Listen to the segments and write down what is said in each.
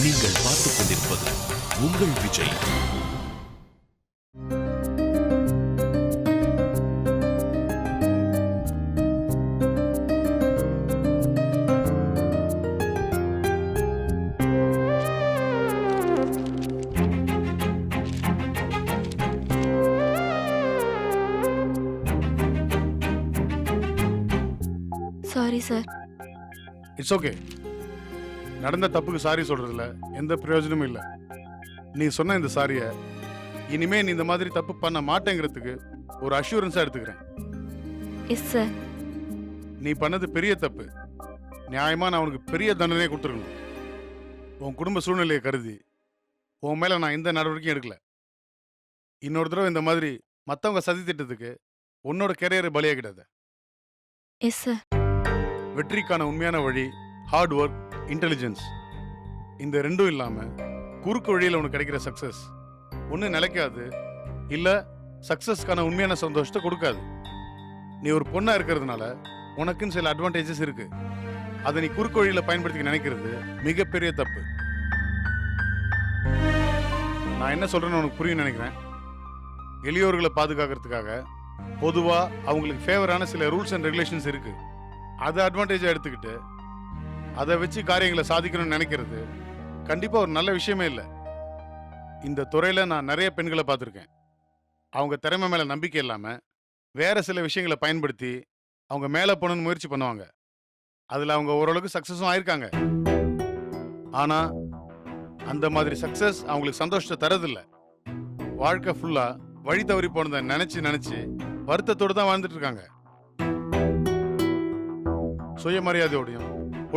நீங்கள் பார்த்துக் கொண்டிருப்பது உங்கள் Vijay. Sorry sir. It's okay. நடந்த தப்புக்கு சாரி சொல்றதுல எந்த பிரயோஜனமும் இல்லை. நீ சொன்ன இந்த சாரியை இனிமே நீ இந்த மாதிரி தப்பு பண்ண மாட்டேங்கிறதுக்கு ஒரு அஷூரன்ஸா எடுத்துக்கிறேன். Yes sir. நீ பண்ணது பெரிய தப்பு. நியாயமா நான் உனக்கு பெரிய தண்டனையே கொடுத்துருக்கணும். உன் குடும்ப சூழ்நிலையை கருதி உன் மேல நான் எந்த நடவடிக்கையும் எடுக்கல. இன்னொரு தடவை இந்த மாதிரி மற்றவங்க சதி திட்டத்துக்கு உன்னோட கெரியரை பலியாகிடாத. Yes sir. வெற்றிக்கான உண்மையான வழி ஹார்ட் ஒர்க், இன்டெலிஜென்ஸ். இந்த ரெண்டும் இல்லாம குறுக்கு வழியில் உனக்கு கிடைக்கிற சக்சஸ் ஒன்று நிலைக்காது, இல்லை சக்சஸ்க்கான உண்மையான சந்தோஷத்தை கொடுக்காது. நீ ஒரு பொண்ணா இருக்கிறதுனால உனக்குன்னு சில அட்வான்டேஜஸ் இருக்கு. அதை நீ குறுக்கு வழியில் பயன்படுத்திக்க நினைக்கிறது மிகப்பெரிய தப்பு. நான் என்ன சொல்றேன்னு உனக்கு புரியும் நினைக்கிறேன். எளியோர்களை பாதுகாக்கிறதுக்காக பொதுவா அவங்களுக்கு ஃபேவரான சில ரூல்ஸ் அண்ட் ரெகுலேஷன்ஸ் இருக்கு. அதை அட்வான்டேஜா எடுத்துக்கிட்டு அதை வச்சு காரியங்களை சாதிக்கணும்னு நினைக்கிறது கண்டிப்பா ஒரு நல்ல விஷயமே இல்லை. இந்த துறையில நான் நிறைய பெண்களை பார்த்துருக்கேன். அவங்க திறமை மேல நம்பிக்கை இல்லாம வேற சில விஷயங்களை பயன்படுத்தி அவங்க மேல போகணும்னு முயற்சி பண்ணுவாங்க. அதுல அவங்க ஓரளவுக்கு சக்சஸும் ஆயிருக்காங்க. ஆனா அந்த மாதிரி சக்சஸ் அவங்களுக்கு சந்தோஷத்தை தரதில்லை. வாழ்க்கை ஃபுல்லா வழி தவறி போனதை நினைச்சு நினைச்சு வருத்தத்தோடு தான் வாழ்ந்துட்டு இருக்காங்க. சுயமரியாதையோடையும்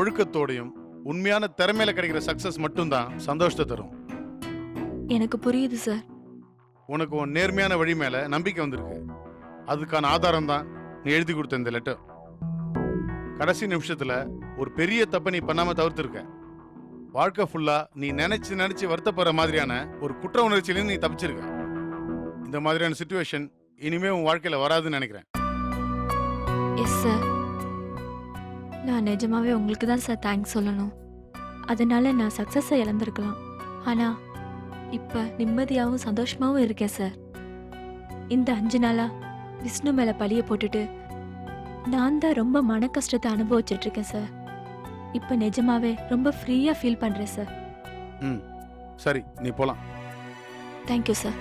ஒழுக்கத்தோடையும் உண்மையான திறமையில கிடைக்கிற சக்சஸ் மட்டும்தான் சந்தோஷத்தை தரும். எனக்கு புரியுது சார். உனக்கு உன் நேர்மையான வழி மேல நம்பிக்கை வந்திருக்கு. அதுக்கான ஆதாரம் தான் நீ எழுதி கொடுத்த இந்த லெட்டர். கடைசி நிமிஷத்துல ஒரு பெரிய தப்பை நீ பண்ணாம தவிர்த்திருக்க. வாழ்க்கை ஃபுல்லா நீ நினைச்சு நினைச்சு வருத்தப்படுற மாதிரியான ஒரு குற்ற உணர்ச்சியிலிருந்து நீ தப்பிச்சிருக்க. இந்த மாதிரியான சிச்சுவேஷன் இனிமே உன் வாழ்க்கையில வராதுன்னு நினைக்கிறேன். Yes sir. நான் நிஜமாவே உங்களுக்கு தான் சார் தேங்க்ஸ் சொல்லணும். அதனால நான் சக்ஸஸை இழந்திருக்கலாம். ஆனா இப்ப நிம்மதியாகவும் சந்தோஷமாகவும் இருக்கேன் சார். இந்த 5 நாளா விஷ்ணு மேல பழிய போட்டுட்டு நான் தான் ரொம்ப மன கஷ்டத்தை அனுபவிச்சுட்டு இருக்கேன் சார். இப்ப நிஜமாவே ரொம்ப ஃப்ரீயா ஃபீல் பண்றேன் சார். சரி, நீ போலாம். Thank you sir.